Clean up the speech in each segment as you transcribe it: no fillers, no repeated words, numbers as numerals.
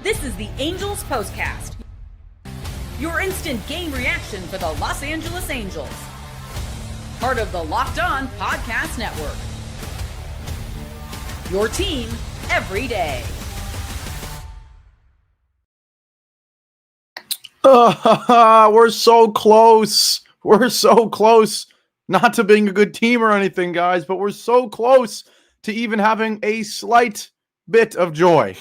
This is the Angels POSTCAST, your instant game reaction for the Los Angeles Angels. Part of the Locked On Podcast Network. Your team every day. We're so close. We're so close. Not to being a good team or anything, guys, but we're so close to even having a slight bit of joy.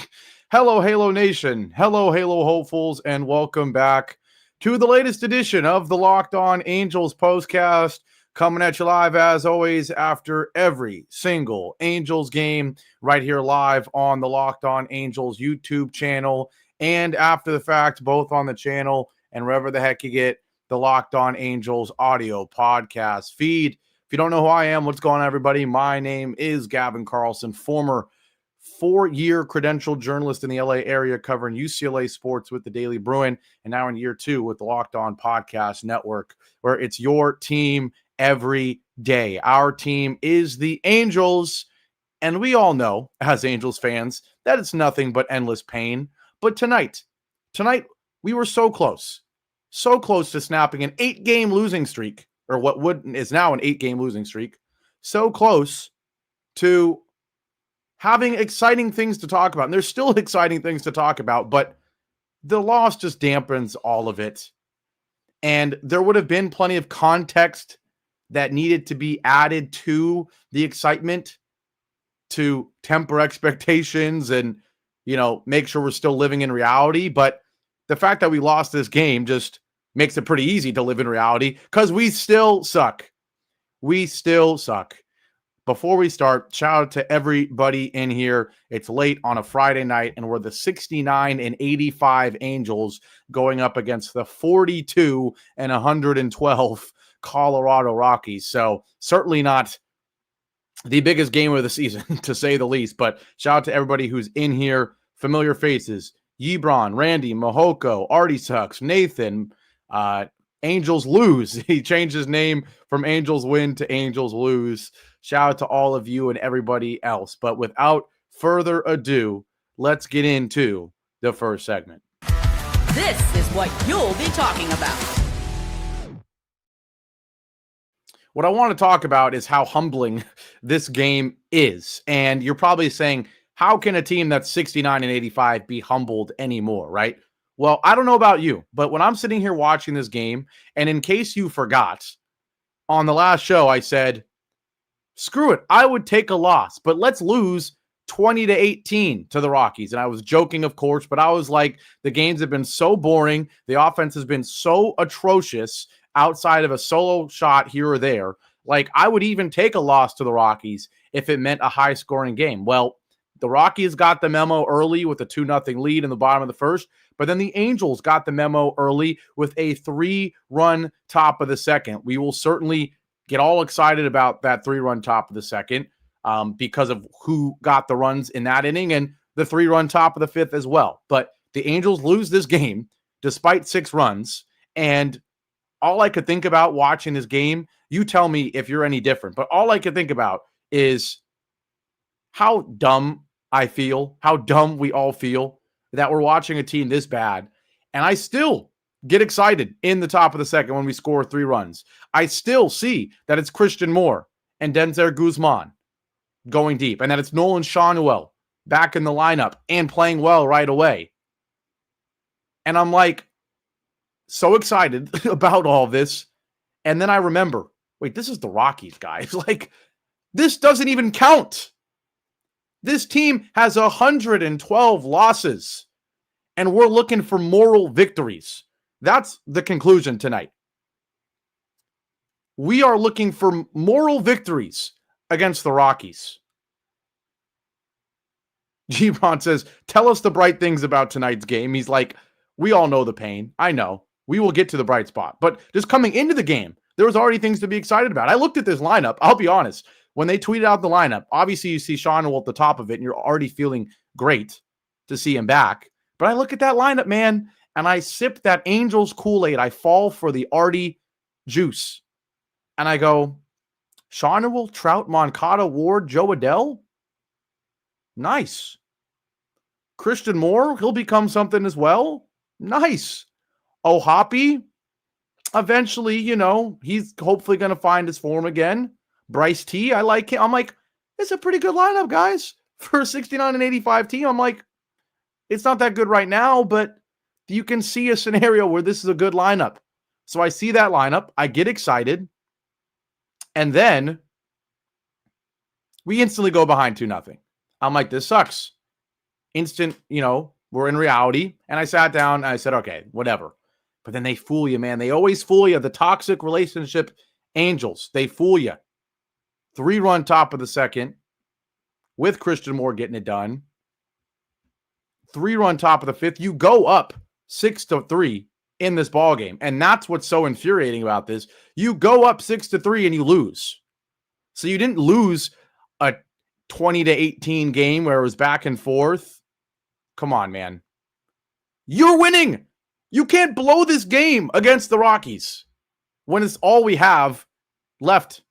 Hello, Halo Nation. Hello, Halo hopefuls, and welcome back to the latest edition of the Locked On Angels POSTCAST, coming at you live, as always, after every single Angels game, right here live on the Locked On Angels YouTube channel, and after the fact, both on the channel and wherever the heck you get the Locked On Angels audio podcast feed. If you don't know who I am, what's going on, everybody? My name is Gavin Carlson, former 4-year credentialed journalist in the LA area covering UCLA sports with the Daily Bruin, and now in year 2 with the Locked On Podcast Network, where it's your team every day. Our team is the Angels, and we all know, as Angels fans, that it's nothing but endless pain. But tonight, we were so close to snapping an 8-game losing streak, or what is now an 8-game losing streak. So close to having exciting things to talk about. And there's still exciting things to talk about, but the loss just dampens all of it. And there would have been plenty of context that needed to be added to the excitement to temper expectations and, make sure we're still living in reality. But the fact that we lost this game just makes it pretty easy to live in reality because we still suck. We still suck. Before we start, shout out to everybody in here. It's late on a Friday night, and we're the 69-85 Angels going up against the 42-112 Colorado Rockies. So certainly not the biggest game of the season, to say the least. But shout out to everybody who's in here. Familiar faces: Yebron, Randy, Mahoko, Artie Sucks, Nathan. Angels lose. He changed his name from Angels win to Angels lose. Shout out to all of you and everybody else. But without further ado, let's get into the first segment. This is what you'll be talking about. What I want to talk about is how humbling this game is. And you're probably saying, how can a team that's 69-85 be humbled anymore, right? Well, I don't know about you, but when I'm sitting here watching this game, and in case you forgot, on the last show I said, screw it, I would take a loss, but let's lose 20-18 to the Rockies. And I was joking, of course, but I was like, the games have been so boring. The offense has been so atrocious outside of a solo shot here or there. Like, I would even take a loss to the Rockies if it meant a high-scoring game. Well, the Rockies got the memo early with a 2-0 lead in the bottom of the first, but then the Angels got the memo early with a 3-run top of the second. We will certainly get all excited about that 3-run top of the second because of who got the runs in that inning and the 3-run top of the fifth as well. But the Angels lose this game despite 6 runs, and all I could think about watching this game, you tell me if you're any different, but all I could think about is how dumb I feel, how dumb we all feel that we're watching a team this bad. And I still get excited in the top of the second when we score 3 runs. I still see that it's Christian Moore and Denzer Guzman going deep, and that it's Nolan Schanuel back in the lineup and playing well right away. And I'm like, so excited about all this. And then I remember, wait, this is the Rockies, guys. Like, this doesn't even count. This team has 112 losses, and we're looking for moral victories. That's the conclusion tonight. We are looking for moral victories against the Rockies. Gibron says, tell us the bright things about tonight's game. He's like, we all know the pain. I know. We will get to the bright spot. But just coming into the game, there was already things to be excited about. I looked at this lineup. I'll be honest. When they tweeted out the lineup, obviously you see Schanuel at the top of it, and you're already feeling great to see him back. But I look at that lineup, man, and I sip that Angels Kool-Aid. I fall for the Artie juice. And I go, Schanuel, Trout, Moncada, Ward, Joe Adell? Nice. Christian Moore, he'll become something as well. Nice. Oh, Hoppy, eventually, he's hopefully going to find his form again. Bryce T, I like him. I'm like, it's a pretty good lineup, guys. For a 69 and 85 team, I'm like, it's not that good right now, but you can see a scenario where this is a good lineup. So I see that lineup. I get excited. And then we instantly go behind 2-0. I'm like, this sucks. Instant, we're in reality. And I sat down and I said, okay, whatever. But then they fool you, man. They always fool you. The toxic relationship angels, they fool you. 3-run top of the second with Christian Moore getting it done. 3-run top of the fifth. You go up 6-3 in this ball game. And that's what's so infuriating about this. You go up 6-3 and you lose. So you didn't lose a 20-18 game where it was back and forth. Come on, man. You're winning. You can't blow this game against the Rockies when it's all we have left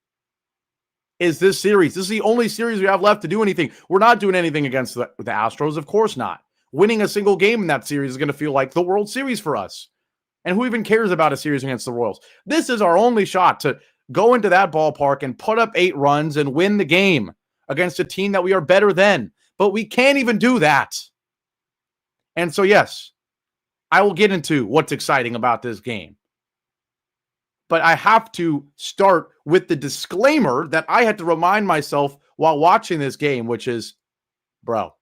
is this series. This is the only series we have left to do anything. We're not doing anything against the Astros. Of course not. Winning a single game in that series is going to feel like the World Series for us. And who even cares about a series against the Royals? This is our only shot to go into that ballpark and put up 8 runs and win the game against a team that we are better than. But we can't even do that. And so, yes, I will get into what's exciting about this game. But I have to start with the disclaimer that I had to remind myself while watching this game, which is, bro,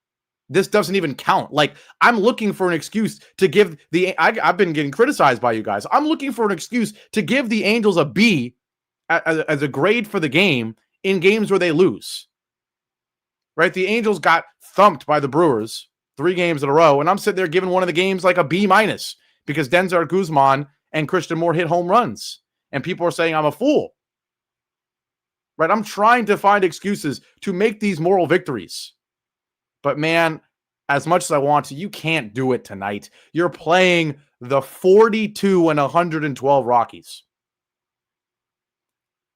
this doesn't even count. Like, I'm looking for an excuse to give I've been getting criticized by you guys. I'm looking for an excuse to give the Angels a B as a grade for the game in games where they lose. Right? The Angels got thumped by the Brewers 3 games in a row, and I'm sitting there giving one of the games like a B- because Denzer, Guzman, and Christian Moore hit home runs. And people are saying I'm a fool. Right? I'm trying to find excuses to make these moral victories. But man, as much as I want to, you can't do it tonight. You're playing the 42 and 112 Rockies.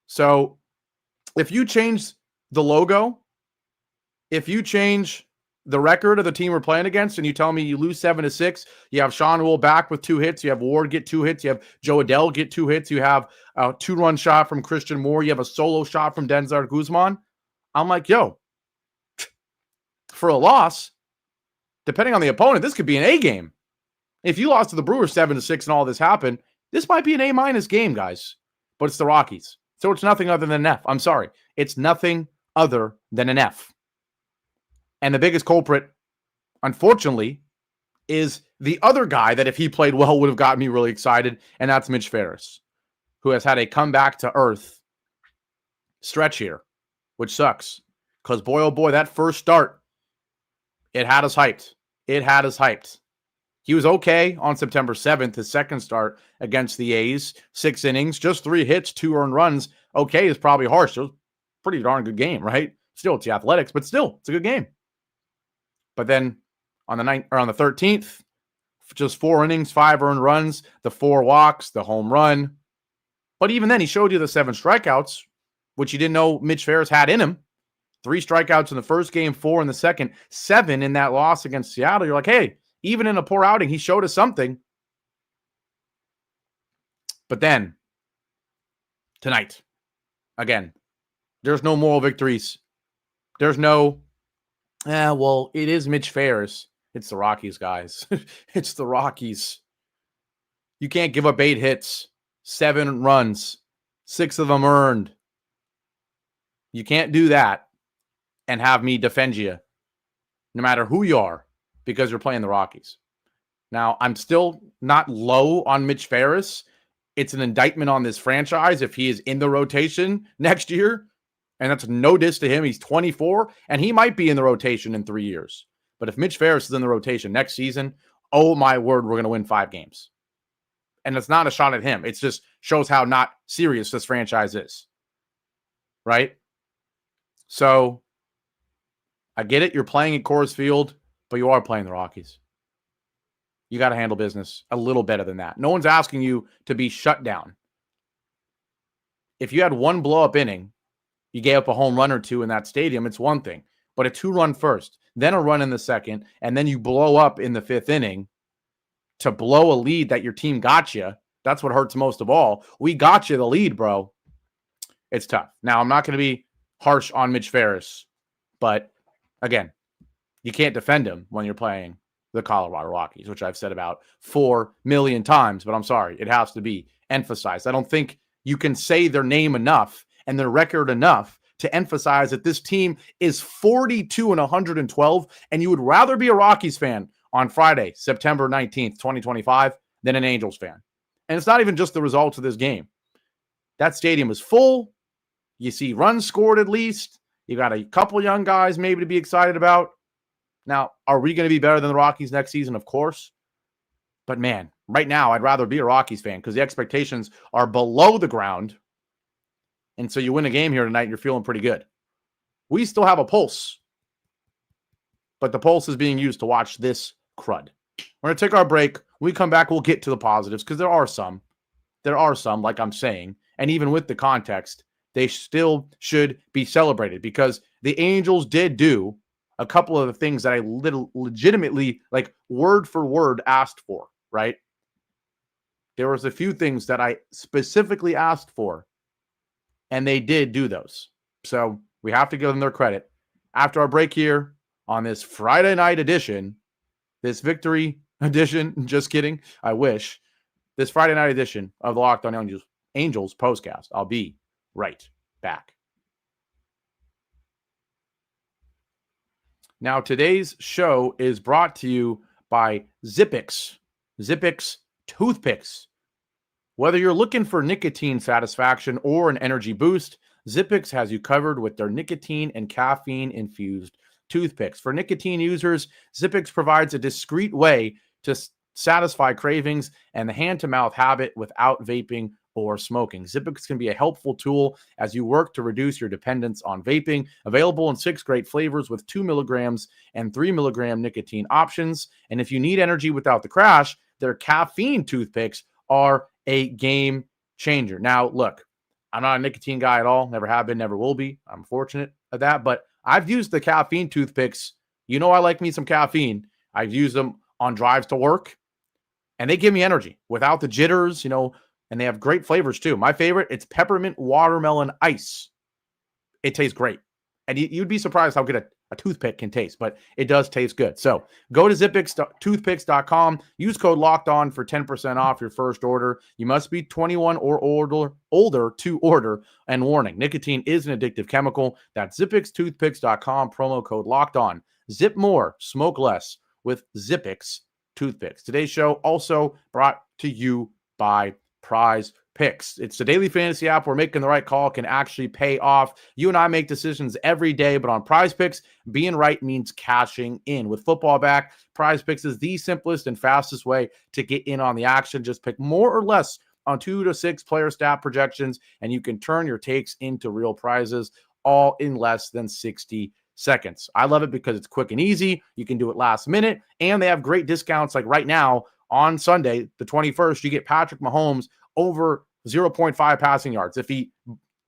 So if you change the logo, if you change the record of the team we're playing against and you tell me you lose 7-6, you have Sean Wool back with 2 hits, you have Ward get 2 hits, you have Joe Adell get 2 hits, you have a 2-run shot from Christian Moore, you have a solo shot from Denzer Guzman. I'm like, yo, for a loss, depending on the opponent, this could be an A game. If you lost to the Brewers 7-6 and all this happened, this might be an A- game, guys. But it's the Rockies. So it's nothing other than an F. I'm sorry. It's nothing other than an F. And the biggest culprit, unfortunately, is the other guy that if he played well would have gotten me really excited, and that's Mitch Farris, who has had a comeback to earth stretch here, which sucks. Because boy, oh boy, that first start, it had us hyped. It had us hyped. He was okay on September 7th, his second start against the A's. 6 innings, just 3 hits, 2 earned runs. Okay is probably harsh. It was a pretty darn good game, right? Still, it's the Athletics, but still, it's a good game. But then on the 13th, just 4 innings, 5 earned runs, the 4 walks, the home run. But even then, he showed you the 7 strikeouts, which you didn't know Mitch Farris had in him. 3 strikeouts in the first game, 4 in the second, 7 in that loss against Seattle. You're like, hey, even in a poor outing, he showed us something. But then, tonight, again, there's no moral victories. There's no, well, it is Mitch Farris. It's the Rockies, guys. It's the Rockies. You can't give up 8 hits, 7 runs, 6 of them earned. You can't do that and have me defend you, no matter who you are, because you're playing the Rockies. Now, I'm still not low on Mitch Farris. It's an indictment on this franchise if he is in the rotation next year. And that's no diss to him. He's 24, and he might be in the rotation in 3 years. But if Mitch Farris is in the rotation next season, oh my word, we're going to win 5 games. And it's not a shot at him. It just shows how not serious this franchise is. Right? So, I get it. You're playing at Coors Field, but you are playing the Rockies. You got to handle business a little better than that. No one's asking you to be shut down. If you had one blow-up inning, you gave up a home run or 2 in that stadium, it's one thing. but a 2-run first, then a run in the second, and then you blow up in the 5th inning to blow a lead that your team got you. That's what hurts most of all. We got you the lead, bro. It's tough. Now, I'm not going to be harsh on Mitch Farris, but again, you can't defend him when you're playing the Colorado Rockies, which I've said about 4 million times, but I'm sorry, it has to be emphasized. I don't think you can say their name enough and their record enough to emphasize that this team is 42-112, and you would rather be a Rockies fan on Friday, September 19th, 2025, than an Angels fan. And it's not even just the results of this game. That stadium is full. You see runs scored at least. You got a couple young guys maybe to be excited about. Now, are we going to be better than the Rockies next season? Of course. But man, right now, I'd rather be a Rockies fan because the expectations are below the ground. And so you win a game here tonight, you're feeling pretty good. We still have a pulse. But the pulse is being used to watch this crud. We're going to take our break. When we come back, we'll get to the positives because there are some. There are some, like I'm saying. And even with the context, they still should be celebrated because the Angels did do a couple of the things that I legitimately, like word for word, asked for, right? There was a few things that I specifically asked for, and they did do those. So we have to give them their credit. After our break here on this Friday night edition, this victory edition, just kidding, I wish, this Friday night edition of the Locked On Angels postcast. I'll be right back. Now, today's show is brought to you by Zippix. Zippix toothpicks. Whether you're looking for nicotine satisfaction or an energy boost, Zippix has you covered with their nicotine and caffeine-infused toothpicks. For nicotine users, Zippix provides a discreet way to satisfy cravings and the hand-to-mouth habit without vaping or smoking. Zippix can be a helpful tool as you work to reduce your dependence on vaping. Available in 6 great flavors with 2 milligrams and 3 milligram nicotine options. And if you need energy without the crash, their caffeine toothpicks are a game changer. Now, look, I'm not a nicotine guy at all. Never have been, never will be. I'm fortunate at that. But I've used the caffeine toothpicks. You know I like me some caffeine. I've used them on drives to work. And they give me energy without the jitters, and they have great flavors too. My favorite, it's peppermint watermelon ice. It tastes great. And you'd be surprised how good a toothpick can taste, but it does taste good. So go to zippix.toothpicks.com. Use code LOCKEDON for 10% off your first order. You must be 21 or older to order. And warning, nicotine is an addictive chemical. That's zippixtoothpicks.com, promo code LOCKEDON. Zip more, smoke less with Zippix toothpicks. Today's show also brought to you by PrizePicks. It's the daily fantasy app where making the right call can actually pay off. You and I make decisions every day, but on PrizePicks, being right means cashing in. With football back, PrizePicks is the simplest and fastest way to get in on the action. Just pick more or less on 2 to 6 player stat projections, and you can turn your takes into real prizes all in less than 60 seconds. I love it because it's quick and easy. You can do it last minute, and they have great discounts. Like right now on Sunday, the 21st, you get Patrick Mahomes over 0.5 passing yards. If he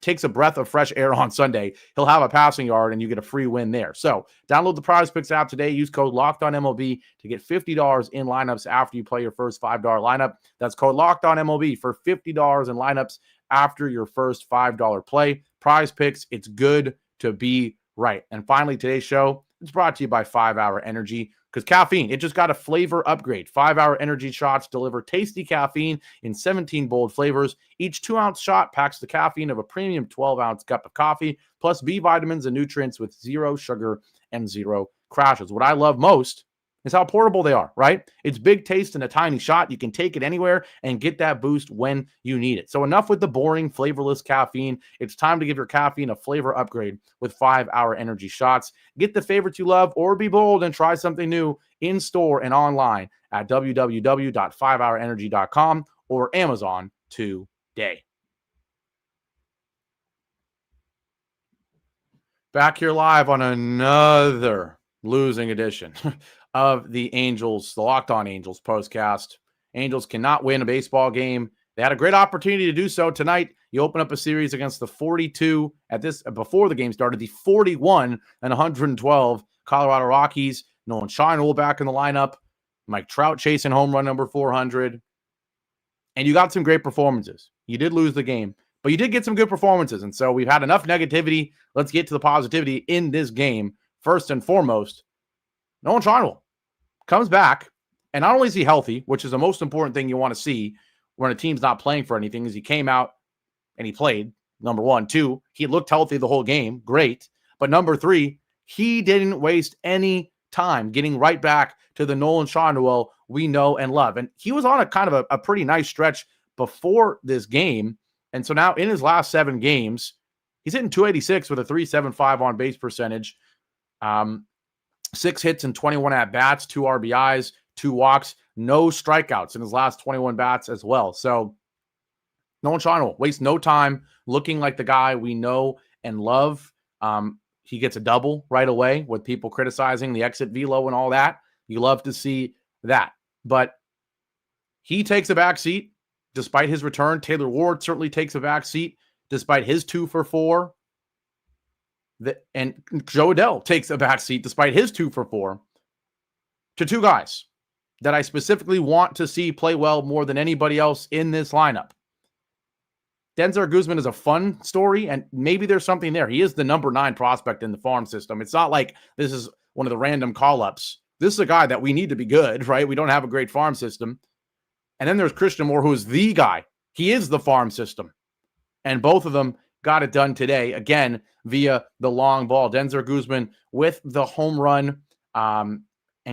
takes a breath of fresh air on Sunday, he'll have a passing yard and you get a free win there. So download the PrizePicks app today. Use code LOCKEDONMLB to get $50 in lineups after you play your first $5 lineup. That's code LOCKEDONMLB for $50 in lineups after your first $5 play. PrizePicks, it's good to be right. And finally, today's show is brought to you by 5-Hour Energy, because caffeine, it just got a flavor upgrade. 5-Hour Energy shots deliver tasty caffeine in 17 bold flavors. Each 2-ounce shot packs the caffeine of a premium 12-ounce cup of coffee, plus B vitamins and nutrients with 0 sugar and 0 crashes. What I love most is how portable they are, right? It's big taste in a tiny shot. You can take it anywhere and get that boost when you need it. So enough with the boring, flavorless caffeine. It's time to give your caffeine a flavor upgrade with 5-Hour Energy shots. Get the favorites you love or be bold and try something new in store and online at www.5hourenergy.com or Amazon today. Back here live on another losing edition of the Angels, the Locked On Angels postcast. Angels cannot win a baseball game They had a great opportunity to do so tonight. You open up a series against the 42 before the game started, the 41 and 112 Colorado Rockies. Nolan Scheinel back in the lineup. Mike Trout chasing home run number 400. And you got some great performances. You did lose the game, but you did get some good performances. And so we've had enough negativity. Let's get to the positivity in this game. First and foremost, Nolan Scheinel comes back, and not only is he healthy, which is the most important thing you want to see when a team's not playing for anything, is he came out and he played, number one. Two, he looked healthy the whole game. Great. But number three, he didn't waste any time getting right back to the Nolan Scheinel we know and love. And he was on a kind of a pretty nice stretch before this game. And so now in his last 7 games, he's hitting 286 with a 375 on base percentage. 6 hits and 21 at-bats, 2 RBIs, 2 walks, no strikeouts in his last 21 bats as well. So Nolan Scheinel wastes no time looking like the guy we know and love. He gets a double right away with people criticizing the exit velo and all that. You love to see that. But he takes a back seat despite his return. Taylor Ward certainly takes a back seat despite his 2 for 4. And Joe Adell takes a back seat despite his 2 for 4 to 2 guys that I specifically want to see play well more than anybody else in this lineup. Denzer Guzman is a fun story, and maybe there's something there. He is the number 9 prospect in the farm system. It's not like this is one of the random call-ups. This is a guy that we need to be good, right? We don't have a great farm system. And then there's Christian Moore, who is the guy. He is the farm system. And both of them got it done today, again, via the long ball. Denzer Guzman with the home run, and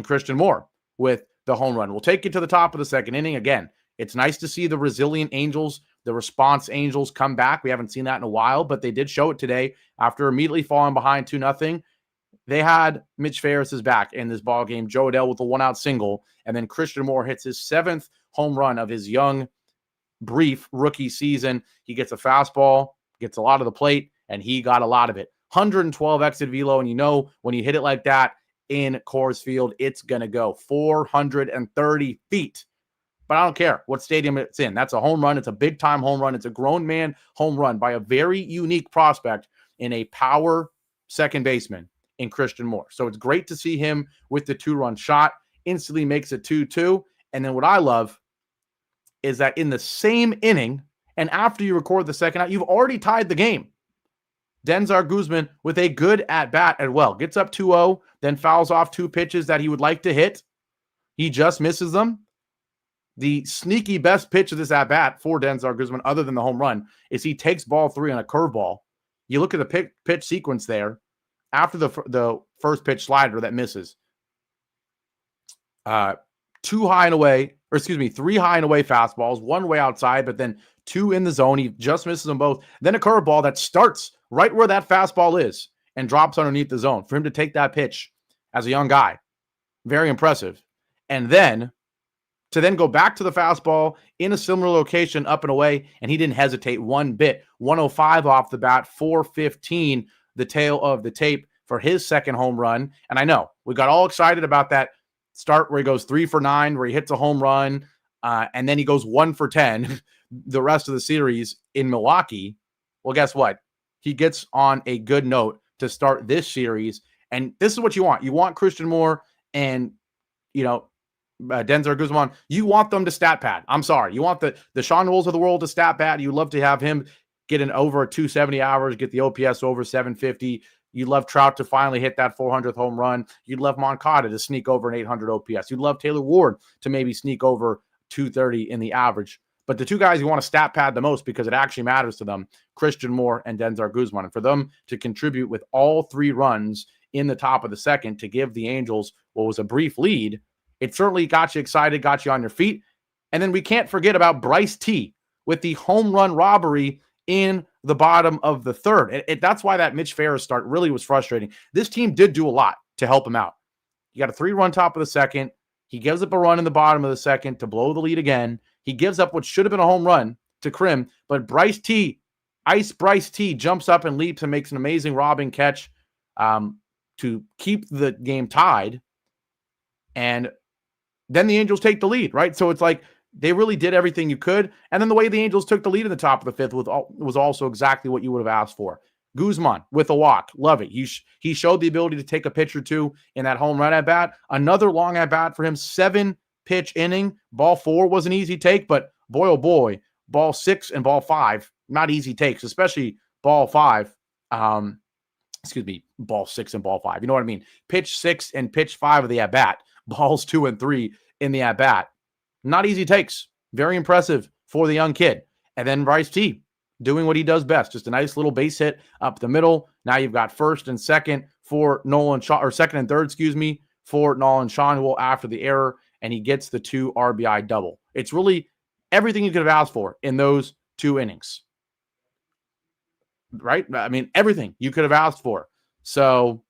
Christian Moore with the home run. We'll take you to the top of the second inning. Again, it's nice to see the resilient Angels, the response Angels come back. We haven't seen that in a while, but they did show it today after immediately falling behind 2-0. They had Mitch Farris' back in this ball game. Joe Adell with a 1-out single, and then Christian Moore hits his 7th home run of his young, brief rookie season. He gets a fastball, gets a lot of the plate, and he got a lot of it. 112 exit velo, and you know when you hit it like that in Coors Field, it's going to go 430 feet. But I don't care what stadium it's in. That's a home run. It's a big-time home run. It's a grown man home run by a very unique prospect in a power second baseman in Christian Moore. So it's great to see him with the 2-run shot. Instantly makes it 2-2. And then what I love is that in the same inning, and after you record the second out, you've already tied the game. Denzer Guzman with a good at-bat as well. Gets up 2-0, then fouls off 2 pitches that he would like to hit. He just misses them. The sneaky best pitch of this at-bat for Denzer Guzman, other than the home run, is he takes ball 3 on a curveball. You look at the pitch sequence there. After the first pitch slider that misses, 3 high and away fastballs, 1 way outside, but then 2 in the zone. He just misses them both. Then a curveball that starts right where that fastball is and drops underneath the zone. For him to take that pitch as a young guy, very impressive. And then to then go back to the fastball in a similar location up and away, and he didn't hesitate one bit. 105 off the bat, 415 the tail of the tape for his second home run. And I know we got all excited about that start where he goes 3 for 9, where he hits a home run, and then he goes 1 for 10 the rest of the series in Milwaukee. Well, guess what? He gets on a good note to start this series, and this is what you want. You want Christian Moore and, Denzer Guzman. You want them to stat pad. I'm sorry. You want the Sean Knowles of the world to stat pad. You love to have him get an over 270 hours, get the OPS over 750. You'd love Trout to finally hit that 400th home run. You'd love Moncada to sneak over an 800 OPS. You'd love Taylor Ward to maybe sneak over 230 in the average. But the 2 guys you want to stat pad the most because it actually matters to them, Christian Moore and Denzer Guzman. And for them to contribute with all 3 runs in the top of the second to give the Angels what was a brief lead, it certainly got you excited, got you on your feet. And then we can't forget about Bryce T with the home run robbery in the bottom of the third. That's why that Mitch Farris start really was frustrating. This team did do a lot to help him out. You got a 3-run top of the second. He gives up a run in the bottom of the second to blow the lead again. He gives up what should have been a home run to Krim, but Bryce T jumps up and leaps and makes an amazing robbing catch to keep the game tied. And then the Angels take the lead, right? So it's like they really did everything you could. And then the way the Angels took the lead in the top of the fifth was also exactly what you would have asked for. Guzman with a walk. Love it. He showed the ability to take a pitch or two in that home run at bat. Another long at bat for him. 7-pitch inning. Ball 4 was an easy take, but boy, oh boy, ball 6 and ball 5, not easy takes, especially ball 5. Ball 6 and ball 5. You know what I mean? Pitch 6 and pitch 5 of the at bat. Balls 2 and 3 in the at bat. Not easy takes. Very impressive for the young kid. And then Bryce T doing what he does best. Just a nice little base hit up the middle. Now you've got first and second for Nolan Shaw, or second and third, for Nolan Shawnwell after the error, and he gets the 2 RBI double. It's really everything you could have asked for in those 2 innings. Right? I mean, everything you could have asked for. So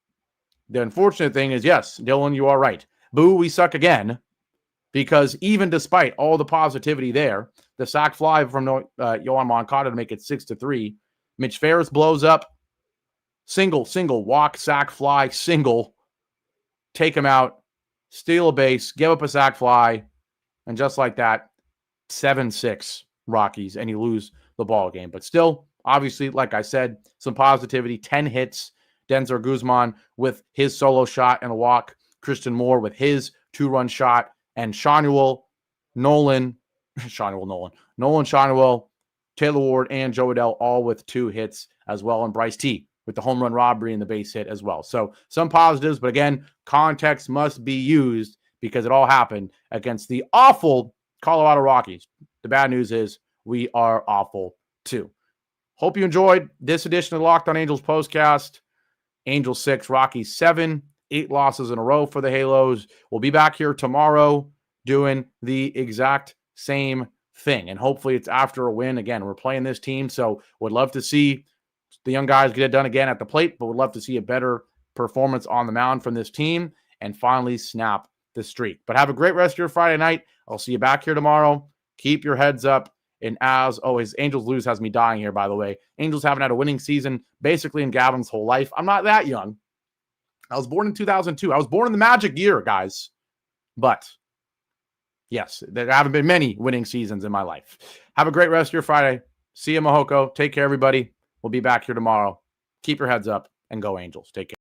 the unfortunate thing is, yes, Dylan, you are right. Boo, we suck again. Because even despite all the positivity there, the sac fly from Yohan Moncada to make it 6-3. Mitch Farris blows up. Single, walk, sac fly, single. Take him out. Steal a base. Give up a sac fly. And just like that, 7-6 Rockies. And you lose the ball game. But still, obviously, like I said, some positivity. 10 hits. Denzer Guzman with his solo shot and a walk. Christian Moore with his 2-run shot. And Nolan, Shawnwell, Taylor Ward, and Joe Adell all with 2 hits as well. And Bryce T with the home run robbery and the base hit as well. So some positives, but again, context must be used because it all happened against the awful Colorado Rockies. The bad news is we are awful too. Hope you enjoyed this edition of the Locked On Angels postcast. Angels 6, Rockies 7. 8 losses in a row for the Halos. We'll be back here tomorrow doing the exact same thing. And hopefully it's after a win. Again, we're playing this team, so would love to see the young guys get it done again at the plate, but would love to see a better performance on the mound from this team and finally snap the streak. But have a great rest of your Friday night. I'll see you back here tomorrow. Keep your heads up. And as always, Angels lose has me dying here, by the way. Angels haven't had a winning season basically in Gavin's whole life. I'm not that young. I was born in 2002. I was born in the magic year, guys. But, yes, there haven't been many winning seasons in my life. Have a great rest of your Friday. See you, Mahoko. Take care, everybody. We'll be back here tomorrow. Keep your heads up and go Angels. Take care.